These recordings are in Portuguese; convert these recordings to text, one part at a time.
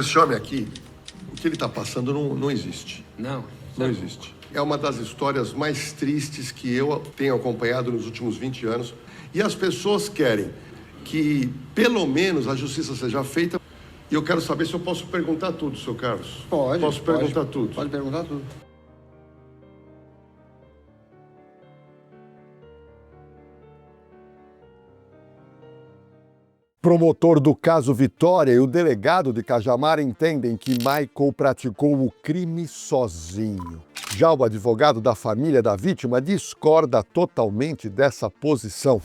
Esse homem aqui, o que ele está passando não existe. Não. Não existe. É uma das histórias mais tristes que eu tenho acompanhado nos últimos 20 anos. E as pessoas querem que, pelo menos, a justiça seja feita. E eu quero saber se eu posso perguntar tudo, seu Carlos. Pode. Posso perguntar tudo? Pode perguntar tudo. Promotor do caso Vitória e o delegado de Cajamar entendem que Michael praticou o crime sozinho. Já o advogado da família da vítima discorda totalmente dessa posição.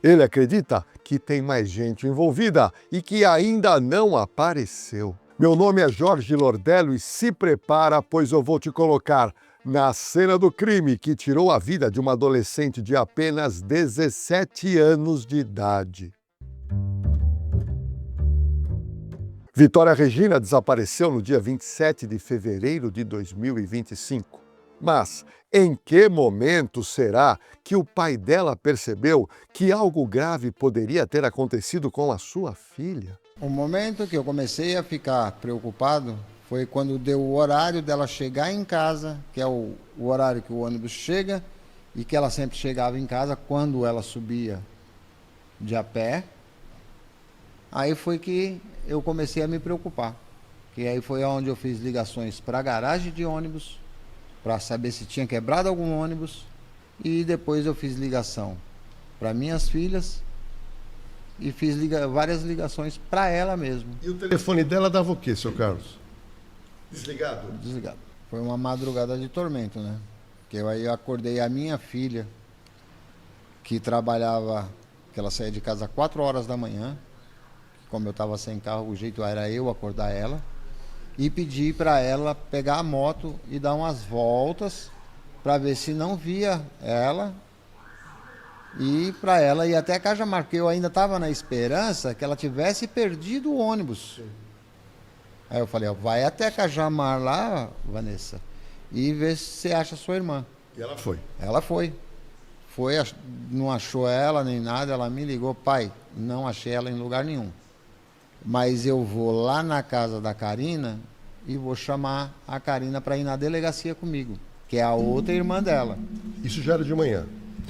Ele acredita que tem mais gente envolvida e que ainda não apareceu. Meu nome é Jorge Lordello e se prepara, pois eu vou te colocar na cena do crime que tirou a vida de uma adolescente de apenas 17 anos de idade. Vitória Regina desapareceu no dia 27 de fevereiro de 2025. Mas em que momento será que o pai dela percebeu que algo grave poderia ter acontecido com a sua filha? O momento que eu comecei a ficar preocupado foi quando deu o horário dela chegar em casa, que é o horário que o ônibus chega, e que ela sempre chegava em casa quando ela subia de a pé. Aí foi que eu comecei a me preocupar. Que aí foi onde eu fiz ligações para a garagem de ônibus, para saber se tinha quebrado algum ônibus. E depois eu fiz ligação para minhas filhas e fiz várias ligações para ela mesmo. E o telefone dela dava o quê, seu Carlos? Desligado? Desligado. Foi uma madrugada de tormento, né? Que aí eu acordei a minha filha, que trabalhava, que ela saía de casa às 4 horas da manhã. Como eu estava sem carro, o jeito era eu acordar ela e pedir para ela pegar a moto e dar umas voltas para ver se não via ela e para ela ir até Cajamar, porque eu ainda estava na esperança que ela tivesse perdido o ônibus. Sim. Aí eu falei, ó, vai até Cajamar lá, Vanessa, e vê se você acha sua irmã. E ela foi? Ela foi. Foi, não achou ela nem nada, ela me ligou, pai, não achei ela em lugar nenhum. Mas eu vou lá na casa da Karina e vou chamar a Karina para ir na delegacia comigo, que é a outra irmã dela. Isso já era de manhã?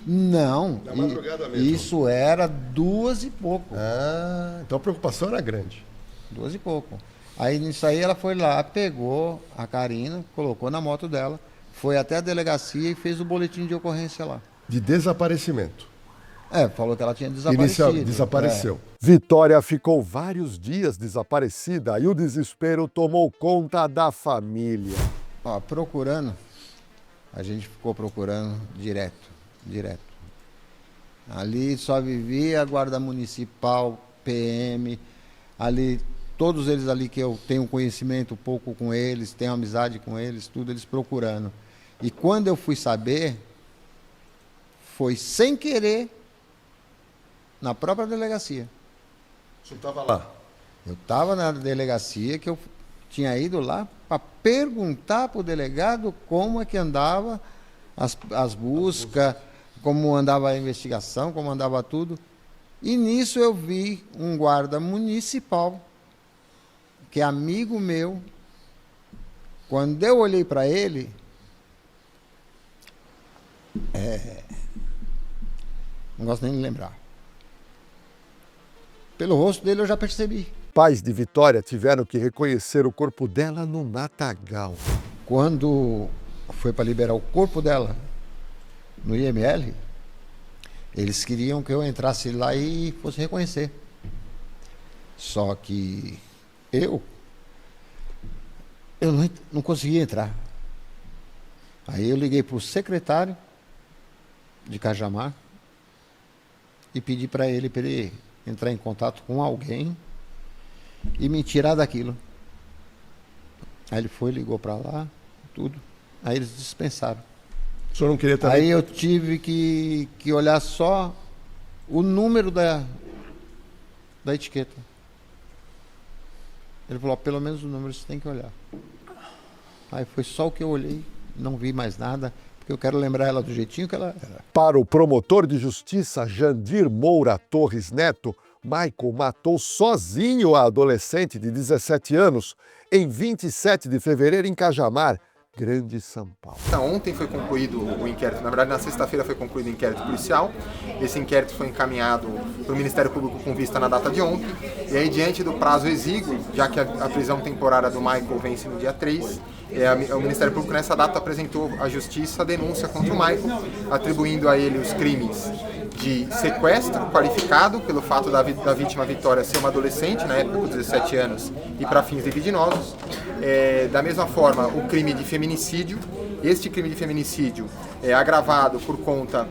Não. Na madrugada mesmo? Isso era 2 e pouco. Ah, então a preocupação era grande. 2 e pouco. Aí nisso aí ela foi lá, pegou a Karina, colocou na moto dela, foi até a delegacia e fez o boletim de ocorrência lá. De desaparecimento? Falou que ela tinha desaparecido. Desapareceu. Vitória ficou vários dias desaparecida e o desespero tomou conta da família. Ó, procurando, a gente ficou procurando direto. Ali só vivia a guarda municipal, PM, ali, todos eles ali que eu tenho conhecimento um pouco com eles, tenho amizade com eles, tudo eles procurando. E quando eu fui saber, foi sem querer, na própria delegacia. O senhor estava lá? Eu estava na delegacia, que eu tinha ido lá para perguntar para o delegado como é que andava as buscas, como andava a investigação, como andava tudo. E nisso eu vi um guarda municipal, que é amigo meu. Quando eu olhei para ele, não gosto nem de lembrar. Pelo rosto dele eu já percebi. Pais de Vitória tiveram que reconhecer o corpo dela no matagal. Quando foi para liberar o corpo dela no IML, eles queriam que eu entrasse lá e fosse reconhecer. Só que eu não conseguia entrar. Aí eu liguei para o secretário de Cajamar e pedi para ele entrar em contato com alguém e me tirar daquilo. Aí ele foi, ligou para lá, tudo. Aí eles dispensaram. O senhor não queria também? Aí eu tive que olhar só o número da etiqueta. Ele falou, pelo menos o número você tem que olhar. Aí foi só o que eu olhei, não vi mais nada, porque eu quero lembrar ela do jeitinho que ela era. Para o promotor de justiça Jandir Moura Torres Neto, Michael matou sozinho a adolescente de 17 anos em 27 de fevereiro em Cajamar, Grande São Paulo. Ontem foi concluído o inquérito, na verdade na sexta-feira foi concluído o inquérito policial. Esse inquérito foi encaminhado para o Ministério Público com vista na data de ontem. E aí, diante do prazo exíguo, já que a prisão temporária do Michael vence no dia 3, o Ministério Público nessa data apresentou à Justiça a denúncia contra o Michael, atribuindo a ele os crimes de sequestro qualificado pelo fato da vítima Vitória ser uma adolescente, na época com 17 anos, e para fins libidinosos. Da mesma forma, o crime de feminicídio. Este crime de feminicídio é agravado por conta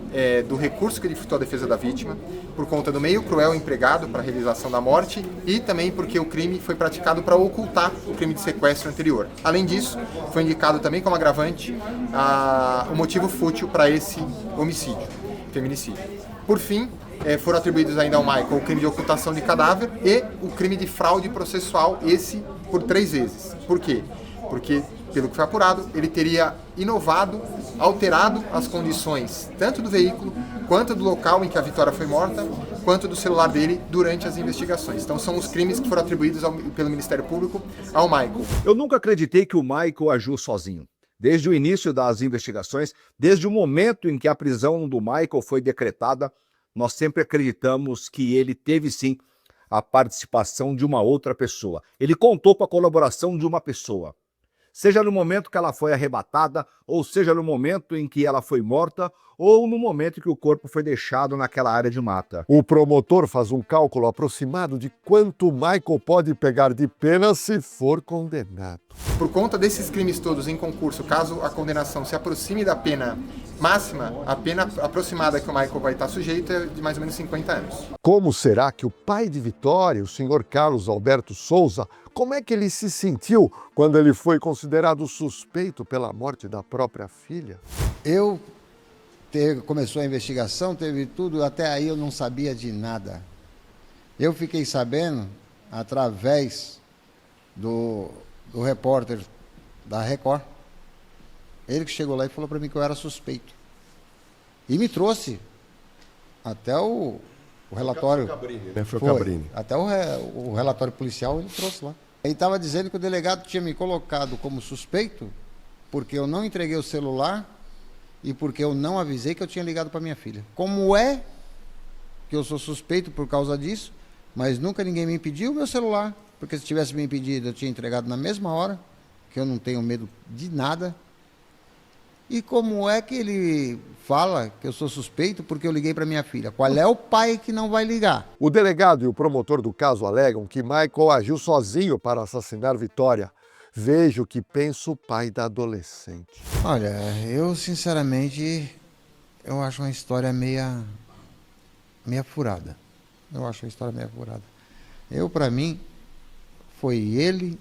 do recurso que dificultou a defesa da vítima, por conta do meio cruel empregado para a realização da morte e também porque o crime foi praticado para ocultar o crime de sequestro anterior. Além disso, foi indicado também como agravante o motivo fútil para esse homicídio, feminicídio. Por fim, foram atribuídos ainda ao Michael o crime de ocultação de cadáver e o crime de fraude processual, esse por 3 vezes. Por quê? Porque, pelo que foi apurado, ele teria inovado, alterado as condições tanto do veículo, quanto do local em que a Vitória foi morta, quanto do celular dele durante as investigações. Então são os crimes que foram atribuídos pelo Ministério Público ao Michael. Eu nunca acreditei que o Michael agiu sozinho. Desde o início das investigações, desde o momento em que a prisão do Michael foi decretada, nós sempre acreditamos que ele teve sim a participação de uma outra pessoa. Ele contou com a colaboração de uma pessoa. Seja no momento que ela foi arrebatada, ou seja no momento em que ela foi morta, ou no momento em que o corpo foi deixado naquela área de mata. O promotor faz um cálculo aproximado de quanto Michael pode pegar de pena se for condenado. Por conta desses crimes todos em concurso, caso a condenação se aproxime da pena máxima, a pena aproximada que o Michael vai estar sujeito é de mais ou menos 50 anos. Como será que o pai de Vitória, o senhor Carlos Alberto Souza, como é que ele se sentiu quando ele foi considerado suspeito pela morte da própria filha? Começou a investigação, teve tudo, até aí eu não sabia de nada. Eu fiquei sabendo através do repórter da Record. Ele que chegou lá e falou para mim que eu era suspeito. E me trouxe até o relatório. Foi o Cabrini. Até o relatório policial ele trouxe lá. Ele estava dizendo que o delegado tinha me colocado como suspeito porque eu não entreguei o celular e porque eu não avisei que eu tinha ligado para minha filha. Como é que eu sou suspeito por causa disso, mas nunca ninguém me impediu o meu celular, porque se tivesse me impedido eu tinha entregado na mesma hora, que eu não tenho medo de nada. E como é que ele fala que eu sou suspeito porque eu liguei para minha filha? Qual é o pai que não vai ligar? O delegado e o promotor do caso alegam que Michael agiu sozinho para assassinar Vitória. Veja o que pensa o pai da adolescente. Olha, eu sinceramente, eu acho uma história meia furada. Eu acho uma história meia furada. Para mim, foi ele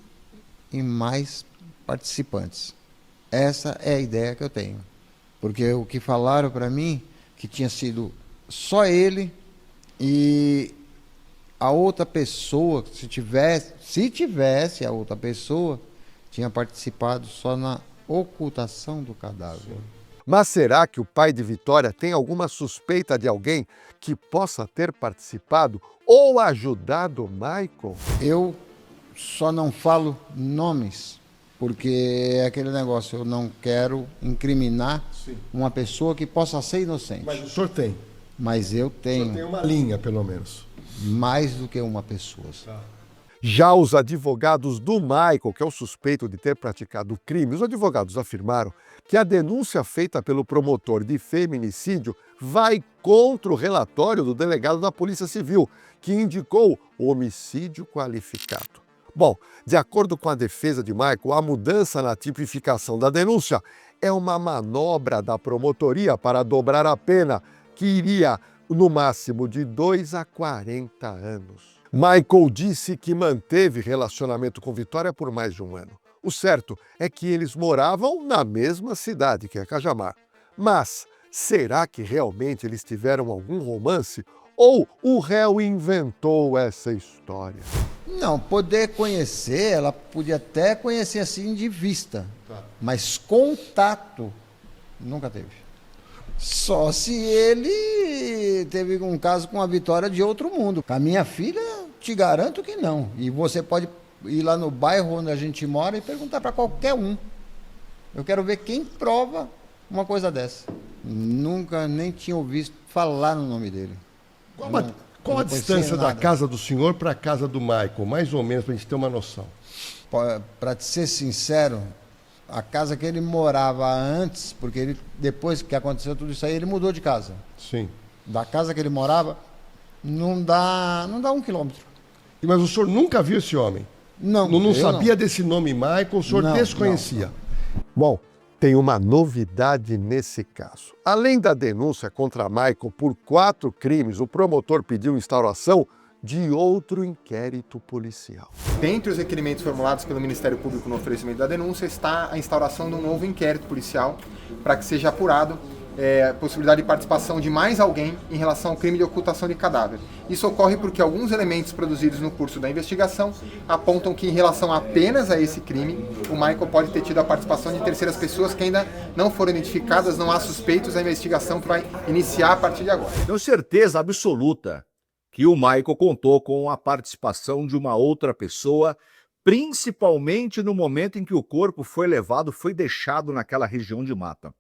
e mais participantes. Essa é a ideia que eu tenho. Porque o que falaram para mim, que tinha sido só ele e a outra pessoa, se tivesse a outra pessoa, tinha participado só na ocultação do cadáver. Mas será que o pai de Vitória tem alguma suspeita de alguém que possa ter participado ou ajudado Michael? Eu só não falo nomes, porque é aquele negócio, eu não quero incriminar uma pessoa que possa ser inocente. Mas o senhor tem? Mas eu tenho. O senhor tem uma linha, pelo menos. Mais do que uma pessoa. Já os advogados do Michael, que é o suspeito de ter praticado o crime, os advogados afirmaram que a denúncia feita pelo promotor de feminicídio vai contra o relatório do delegado da Polícia Civil, que indicou homicídio qualificado. Bom, de acordo com a defesa de Michael, a mudança na tipificação da denúncia é uma manobra da promotoria para dobrar a pena, que iria no máximo de 2 a 40 anos. Michael disse que manteve relacionamento com Vitória por mais de um ano. O certo é que eles moravam na mesma cidade, que é Cajamar. Mas será que realmente eles tiveram algum romance? Ou o réu inventou essa história? Não, poder conhecer, ela podia até conhecer assim de vista, mas contato nunca teve. Só se ele teve um caso com a Vitória de outro mundo. Com a minha filha, te garanto que não. E você pode ir lá no bairro onde a gente mora e perguntar para qualquer um. Eu quero ver quem prova uma coisa dessa. Nunca nem tinha ouvido falar no nome dele. Qual a distância da casa do senhor para a casa do Michael? Mais ou menos, para a gente ter uma noção. Para te ser sincero, a casa que ele morava antes, porque ele, depois que aconteceu tudo isso aí, ele mudou de casa. Sim. Da casa que ele morava, não dá 1 quilômetro. Mas o senhor nunca viu esse homem? Não. Não eu sabia desse nome Michael, o senhor desconhecia? Não. Bom, tem uma novidade nesse caso. Além da denúncia contra Michael por 4 crimes, o promotor pediu instauração de outro inquérito policial. Dentre os requerimentos formulados pelo Ministério Público no oferecimento da denúncia está a instauração de um novo inquérito policial para que seja apurado a possibilidade de participação de mais alguém em relação ao crime de ocultação de cadáver. Isso ocorre porque alguns elementos produzidos no curso da investigação apontam que, em relação apenas a esse crime, o Michael pode ter tido a participação de terceiras pessoas que ainda não foram identificadas, não há suspeitos da investigação que vai iniciar a partir de agora. Tenho certeza absoluta que o Michael contou com a participação de uma outra pessoa, principalmente no momento em que o corpo foi deixado naquela região de mata.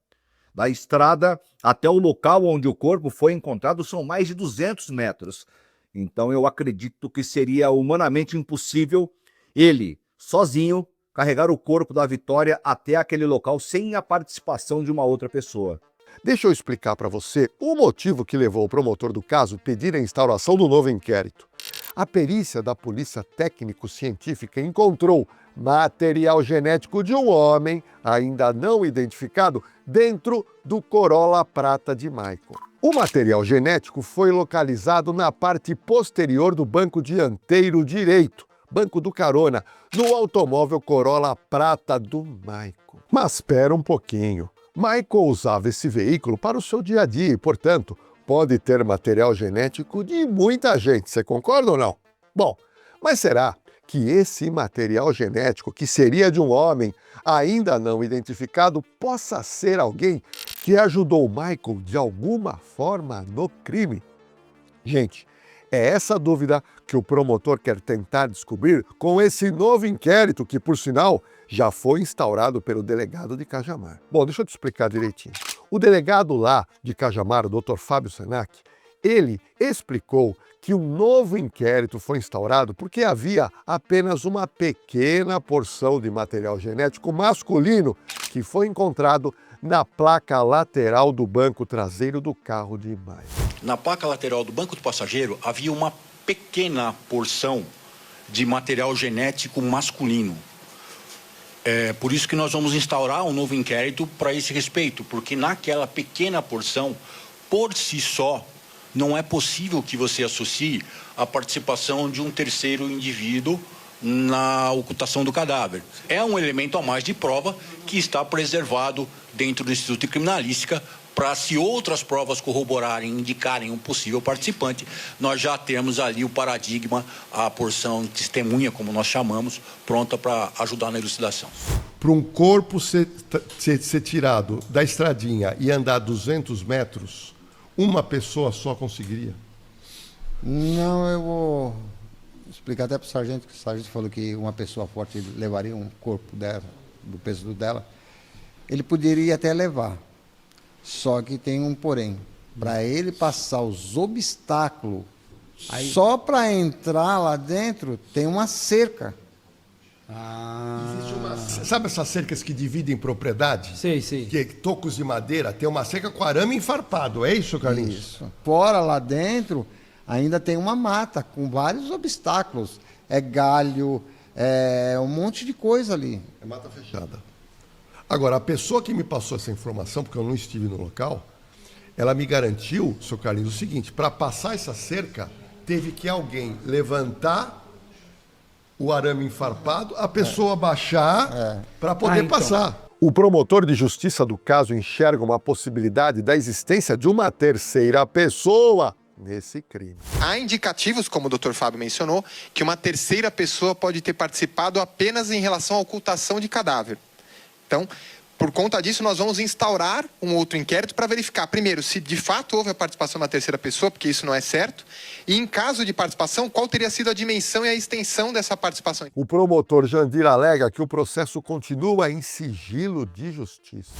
Da estrada até o local onde o corpo foi encontrado são mais de 200 metros. Então eu acredito que seria humanamente impossível ele, sozinho, carregar o corpo da Vitória até aquele local sem a participação de uma outra pessoa. Deixa eu explicar para você o motivo que levou o promotor do caso a pedir a instauração do novo inquérito. A perícia da Polícia Técnico-Científica encontrou material genético de um homem ainda não identificado dentro do Corolla prata de Michael. O material genético foi localizado na parte posterior do banco dianteiro direito, banco do carona, no automóvel Corolla prata do Michael. Mas espera um pouquinho. Michael usava esse veículo para o seu dia a dia e, portanto, pode ter material genético de muita gente. Você concorda ou não? Bom, mas será que esse material genético, que seria de um homem ainda não identificado, possa ser alguém que ajudou o Michael de alguma forma no crime? Gente, é essa dúvida que o promotor quer tentar descobrir com esse novo inquérito que, por sinal, já foi instaurado pelo delegado de Cajamar. Bom, deixa eu te explicar direitinho. O delegado lá de Cajamar, o Dr. Fábio Senac, ele explicou que um novo inquérito foi instaurado porque havia apenas uma pequena porção de material genético masculino que foi encontrado na placa lateral do banco traseiro do carro de Michael. Na placa lateral do banco do passageiro havia uma pequena porção de material genético masculino. É por isso que nós vamos instaurar um novo inquérito para esse respeito, porque naquela pequena porção, por si só, não é possível que você associe a participação de um terceiro indivíduo na ocultação do cadáver. É um elemento a mais de prova que está preservado dentro do Instituto de Criminalística para, se outras provas corroborarem, indicarem um possível participante, nós já temos ali o paradigma, a porção de testemunha, como nós chamamos, pronta para ajudar na elucidação. Para um corpo ser tirado da estradinha e andar 200 metros, uma pessoa só conseguiria? Não, eu vou explicar até para o sargento, que o sargento falou que uma pessoa forte levaria um corpo dela, do peso dela. Ele poderia até levar, só que tem um porém. Para ele passar os obstáculos, só para entrar lá dentro tem uma cerca. Sabe essas cercas que dividem propriedade? Sei. Que tocos de madeira, tem uma cerca com arame enfarpado, é isso, Carlinhos? Isso. Fora lá dentro, ainda tem uma mata com vários obstáculos. É galho, é um monte de coisa ali. É mata fechada. Agora, a pessoa que me passou essa informação, porque eu não estive no local, ela me garantiu, seu Carlinhos, o seguinte: para passar essa cerca, teve que alguém levantar o arame enfarpado, a pessoa baixar para poder passar. O promotor de justiça do caso enxerga uma possibilidade da existência de uma terceira pessoa nesse crime. Há indicativos, como o Dr. Fábio mencionou, que uma terceira pessoa pode ter participado apenas em relação à ocultação de cadáver. Então, Por conta disso, nós vamos instaurar um outro inquérito para verificar, primeiro, se de fato houve a participação da terceira pessoa, porque isso não é certo, e em caso de participação, qual teria sido a dimensão e a extensão dessa participação. O promotor Jandir alega que o processo continua em sigilo de justiça.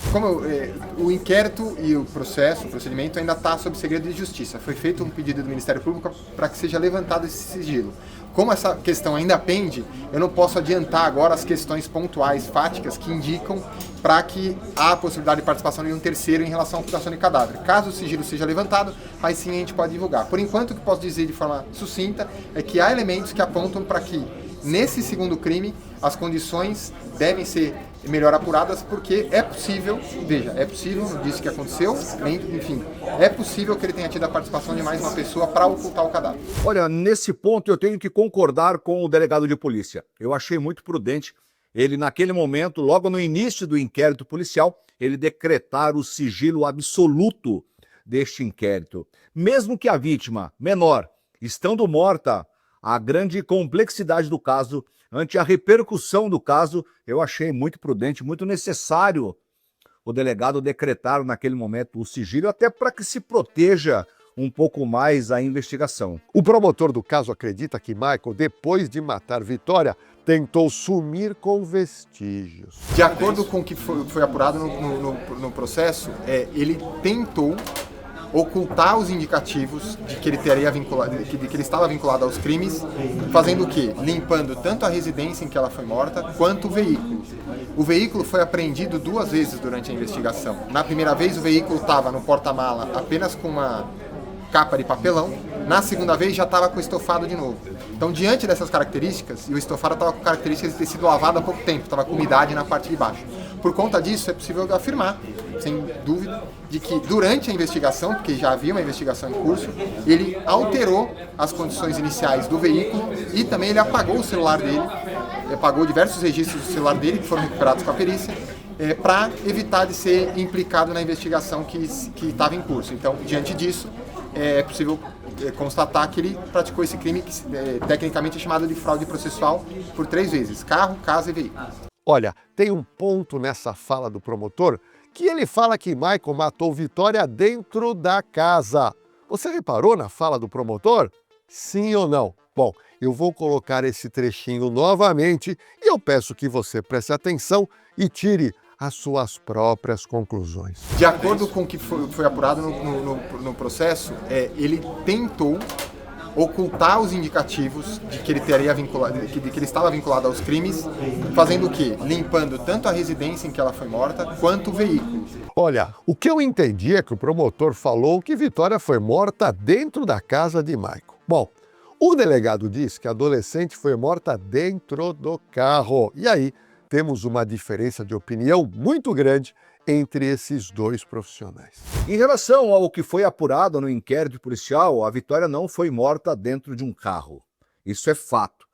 O inquérito e o procedimento ainda está sob segredo de justiça. Foi feito um pedido do Ministério Público para que seja levantado esse sigilo. Como essa questão ainda pende, eu não posso adiantar agora as questões pontuais, fáticas, que indicam para que há a possibilidade de participação de um terceiro em relação à ocultação de cadáver. Caso o sigilo seja levantado, aí sim a gente pode divulgar. Por enquanto, o que posso dizer de forma sucinta é que há elementos que apontam para que, nesse segundo crime, as condições devem ser melhor apuradas, porque é possível, veja, é possível, não disse que aconteceu, enfim, é possível que ele tenha tido a participação de mais uma pessoa para ocultar o cadáver. Olha, nesse ponto eu tenho que concordar com o delegado de polícia. Eu achei muito prudente ele, naquele momento, logo no início do inquérito policial, ele decretar o sigilo absoluto deste inquérito. Mesmo que a vítima, menor, estando morta, a grande complexidade do caso, ante a repercussão do caso, eu achei muito prudente, muito necessário o delegado decretar naquele momento o sigilo, até para que se proteja um pouco mais a investigação. O promotor do caso acredita que Michael, depois de matar Vitória, tentou sumir com vestígios. De acordo com o que foi apurado no processo, ele tentou ocultar os indicativos de que ele teria vinculado, de que ele estava vinculado aos crimes, fazendo o quê? Limpando tanto a residência em que ela foi morta, quanto o veículo. O veículo foi apreendido 2 vezes durante a investigação. Na primeira vez, o veículo estava no porta-mala apenas com uma capa de papelão. Na segunda vez, já estava com estofado de novo. Então, diante dessas características, e o estofado estava com características de ter sido lavado há pouco tempo, estava com umidade na parte de baixo. Por conta disso, é possível afirmar, sem dúvida, de que durante a investigação, porque já havia uma investigação em curso, ele alterou as condições iniciais do veículo e também ele apagou o celular dele, apagou diversos registros do celular dele, que foram recuperados com a perícia, para evitar de ser implicado na investigação que estava em curso. Então, diante disso, é possível constatar que ele praticou esse crime que tecnicamente é chamado de fraude processual por 3 vezes: carro, casa e veículo. Olha, tem um ponto nessa fala do promotor que ele fala que Michael matou Vitória dentro da casa. Você reparou na fala do promotor? Sim ou não? Bom, eu vou colocar esse trechinho novamente e eu peço que você preste atenção e tire as suas próprias conclusões. De acordo com o que foi apurado no processo, ele tentou ocultar os indicativos de que ele teria vinculado, de que ele estava vinculado aos crimes, fazendo o quê? Limpando tanto a residência em que ela foi morta, quanto o veículo. Olha, o que eu entendi é que o promotor falou que Vitória foi morta dentro da casa de Michael. Bom, o delegado diz que a adolescente foi morta dentro do carro. E aí temos uma diferença de opinião muito grande entre esses 2 profissionais. Em relação ao que foi apurado no inquérito policial, a Vitória não foi morta dentro de um carro. Isso é fato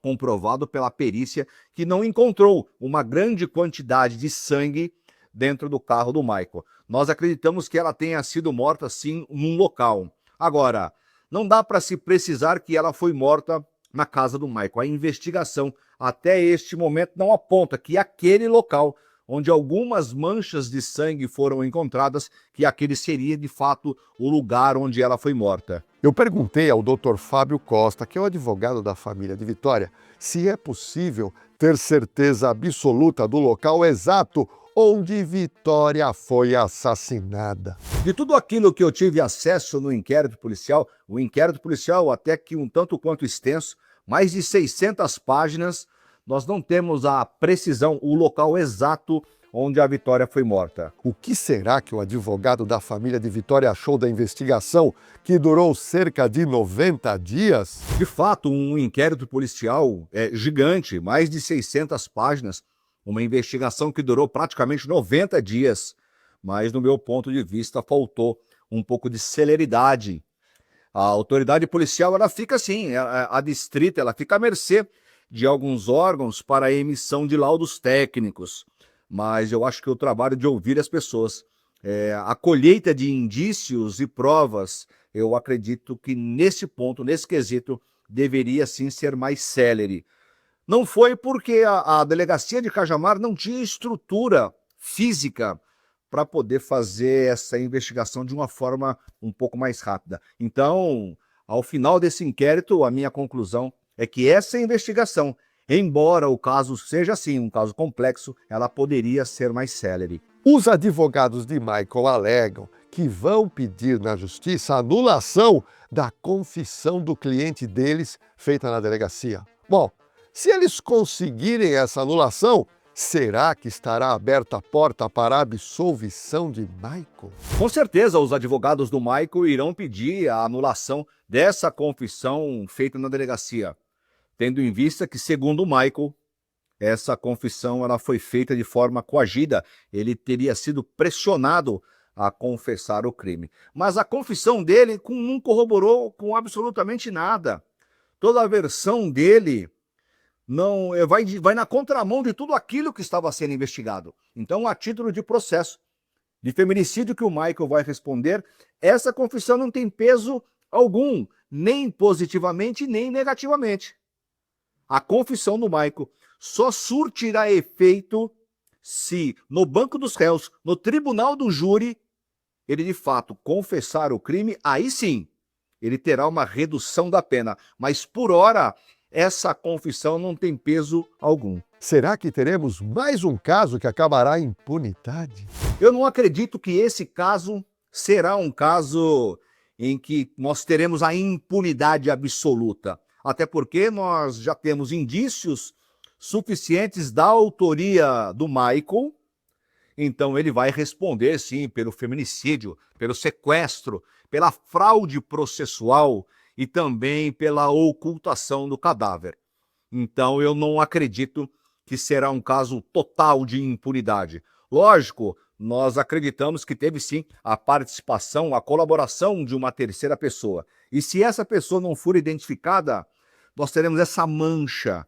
comprovado pela perícia, que não encontrou uma grande quantidade de sangue dentro do carro do Michael. Nós acreditamos que ela tenha sido morta, sim, num local. Agora, não dá para se precisar que ela foi morta na casa do Michael. A investigação, até este momento, não aponta que aquele local onde algumas manchas de sangue foram encontradas, que aquele seria, de fato, o lugar onde ela foi morta. Eu perguntei ao Dr. Fábio Costa, que é o advogado da família de Vitória, se é possível ter certeza absoluta do local exato onde Vitória foi assassinada. De tudo aquilo que eu tive acesso no inquérito policial, o inquérito policial até que um tanto quanto extenso, mais de 600 páginas, nós não temos a precisão, o local exato onde a Vitória foi morta. O que será que o advogado da família de Vitória achou da investigação, que durou cerca de 90 dias? De fato, um inquérito policial gigante, mais de 600 páginas, uma investigação que durou praticamente 90 dias, mas, do meu ponto de vista, faltou um pouco de celeridade. A autoridade policial, ela fica assim, a distrita, ela fica à mercê de alguns órgãos para a emissão de laudos técnicos, mas eu acho que o trabalho de ouvir as pessoas, a colheita de indícios e provas, eu acredito que nesse ponto, nesse quesito, deveria sim ser mais célere. Não foi porque a delegacia de Cajamar não tinha estrutura física para poder fazer essa investigação de uma forma um pouco mais rápida. Então, ao final desse inquérito, a minha conclusão é que essa investigação, embora o caso seja assim, um caso complexo, ela poderia ser mais célere. Os advogados de Michael alegam que vão pedir na justiça a anulação da confissão do cliente deles feita na delegacia. Bom, se eles conseguirem essa anulação, será que estará aberta a porta para a absolvição de Michael? Com certeza, os advogados do Michael irão pedir a anulação dessa confissão feita na delegacia, tendo em vista que, segundo o Michael, essa confissão ela foi feita de forma coagida, ele teria sido pressionado a confessar o crime. Mas a confissão dele não corroborou com absolutamente nada. Toda a versão dele não vai na contramão de tudo aquilo que estava sendo investigado. Então, a título de processo de feminicídio que o Michael vai responder, essa confissão não tem peso algum, nem positivamente, nem negativamente. A confissão do Michael só surtirá efeito se, no banco dos réus, no tribunal do júri, ele de fato confessar o crime, aí sim, ele terá uma redução da pena. Mas, por hora, essa confissão não tem peso algum. Será que teremos mais um caso que acabará em impunidade? Eu não acredito que esse caso será um caso em que nós teremos a impunidade absoluta. Até porque nós já temos indícios suficientes da autoria do Michael, então ele vai responder sim pelo feminicídio, pelo sequestro, pela fraude processual e também pela ocultação do cadáver. Então eu não acredito que será um caso total de impunidade. Lógico, nós acreditamos que teve sim a participação, a colaboração de uma terceira pessoa. E se essa pessoa não for identificada, nós teremos essa mancha,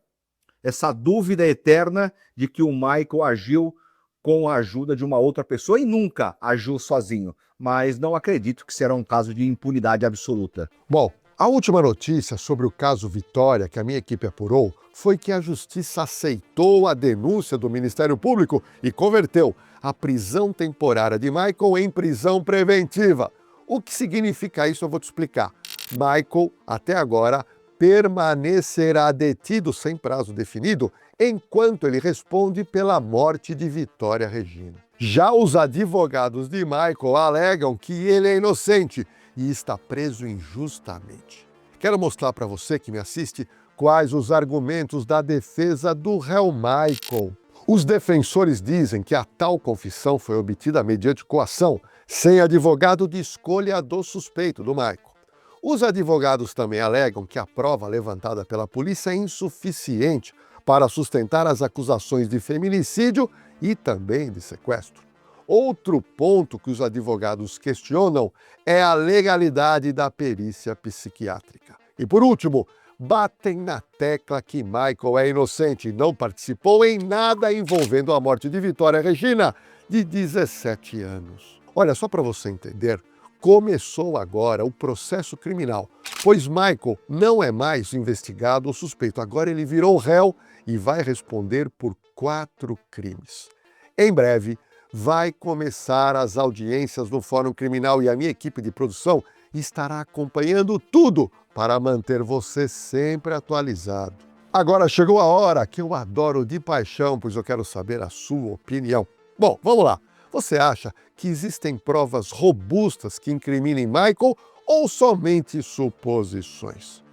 essa dúvida eterna de que o Michael agiu com a ajuda de uma outra pessoa e nunca agiu sozinho. Mas não acredito que será um caso de impunidade absoluta. Bom, a última notícia sobre o caso Vitória que a minha equipe apurou foi que a Justiça aceitou a denúncia do Ministério Público e converteu a prisão temporária de Michael em prisão preventiva. O que significa isso eu vou te explicar. Michael, até agora, permanecerá detido sem prazo definido enquanto ele responde pela morte de Vitória Regina. Já os advogados de Michael alegam que ele é inocente e está preso injustamente. Quero mostrar para você que me assiste quais os argumentos da defesa do réu Michael. Os defensores dizem que a tal confissão foi obtida mediante coação, sem advogado de escolha do suspeito, do Michael. Os advogados também alegam que a prova levantada pela polícia é insuficiente para sustentar as acusações de feminicídio e também de sequestro. Outro ponto que os advogados questionam é a legalidade da perícia psiquiátrica. E por último, batem na tecla que Michael é inocente e não participou em nada envolvendo a morte de Vitória Regina, de 17 anos. Olha, só para você entender, começou agora o processo criminal, pois Michael não é mais investigado ou suspeito. Agora ele virou réu e vai responder por 4 crimes. Em breve, vai começar as audiências no Fórum Criminal e a minha equipe de produção estará acompanhando tudo para manter você sempre atualizado. Agora chegou a hora que eu adoro de paixão, pois eu quero saber a sua opinião. Bom, vamos lá. Você acha que existem provas robustas que incriminem Michael ou somente suposições?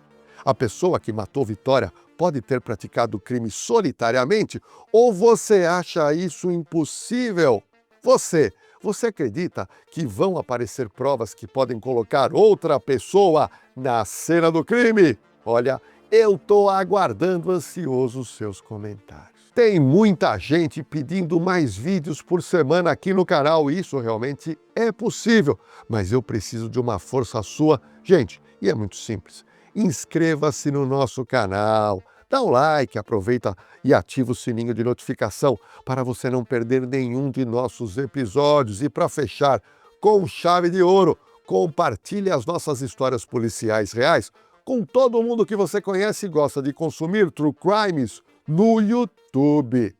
A pessoa que matou Vitória pode ter praticado o crime solitariamente ou você acha isso impossível? Você acredita que vão aparecer provas que podem colocar outra pessoa na cena do crime? Olha, eu estou aguardando ansioso os seus comentários. Tem muita gente pedindo mais vídeos por semana aqui no canal, e isso realmente é possível, mas eu preciso de uma força sua. Gente, e é muito simples, inscreva-se no nosso canal, dá um like, aproveita e ativa o sininho de notificação para você não perder nenhum de nossos episódios. E para fechar com chave de ouro, compartilhe as nossas histórias policiais reais com todo mundo que você conhece e gosta de consumir True Crimes no YouTube.